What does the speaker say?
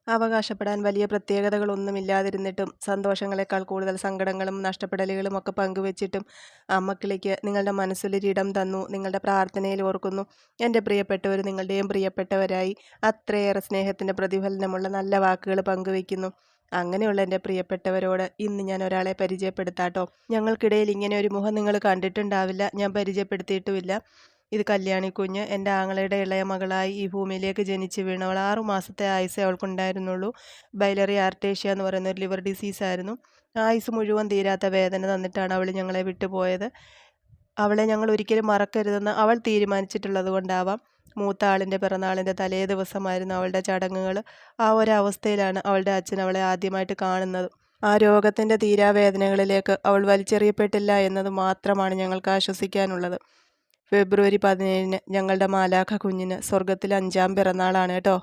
അവകാശപ്പെടാൻ വലിയ പ്രത്യേകതകളൊന്നുമില്ലാതിരുന്നിട്ടും സന്തോഷങ്ങളെക്കാൾ കൂടുതൽ സങ്കടങ്ങളും നഷ്ടപ്പെടലുകളും ഒക്കെ പങ്കുവച്ചിട്ടും അമ്മക്കിളിക്ക് നിങ്ങളുടെ മനസ്സിലൊരിടം തന്നു. നിങ്ങളുടെ പ്രാർത്ഥനയിൽ ഓർക്കുന്നു. എൻ്റെ പ്രിയപ്പെട്ടവർ നിങ്ങളുടെയും പ്രിയപ്പെട്ടവരായി അത്രയേറെ സ്നേഹത്തിൻ്റെ പ്രതിഫലനമുള്ള നല്ല വാക്കുകൾ പങ്കുവയ്ക്കുന്നു. അങ്ങനെയുള്ള എൻ്റെ പ്രിയപ്പെട്ടവരോട് ഇന്ന് ഞാൻ ഒരാളെ പരിചയപ്പെടുത്താട്ടോ. ഞങ്ങൾക്കിടയിൽ ഇങ്ങനെ ഒരു മുഖം നിങ്ങൾ കണ്ടിട്ടുണ്ടാവില്ല, ഞാൻ പരിചയപ്പെടുത്തിയിട്ടുമില്ല. ഇത് കല്യാണി കുഞ്ഞ്, എൻ്റെ ആങ്ങളയുടെ ഇളയ മകളായി ഈ ഭൂമിയിലേക്ക് ജനിച്ച് വീണവൾ. 6 മാസത്തെ ആയുസ്സേ അവൾക്കുണ്ടായിരുന്നുള്ളൂ. ബൈലറി ആർട്ടേഷ്യ എന്ന് പറയുന്ന ഒരു ലിവർ ഡിസീസായിരുന്നു. ആയുസ് മുഴുവൻ തീരാത്ത വേദന തന്നിട്ടാണ് അവൾ ഞങ്ങളെ വിട്ടുപോയത്. അവളെ ഞങ്ങൾ ഒരിക്കലും മറക്കരുതെന്ന് അവൾ തീരുമാനിച്ചിട്ടുള്ളത് കൊണ്ടാവാം മൂത്ത ആളിൻ്റെ പിറന്നാളിൻ്റെ തലേ ദിവസമായിരുന്നു അവളുടെ ചടങ്ങുകൾ. ആ ഒരവസ്ഥയിലാണ് അവളുടെ അച്ഛൻ അവളെ ആദ്യമായിട്ട് കാണുന്നത്. ആ രോഗത്തിൻ്റെ തീരാവേദനകളിലേക്ക് അവൾ വലിച്ചെറിയപ്പെട്ടില്ല എന്നത് മാത്രമാണ് ഞങ്ങൾക്ക് ആശ്വസിക്കാനുള്ളത്. ഫെബ്രുവരി 17 ഞങ്ങളുടെ മാലാഖ കുഞ്ഞിന് സ്വർഗത്തിൽ 5ാം പിറന്നാളാണ് കേട്ടോ.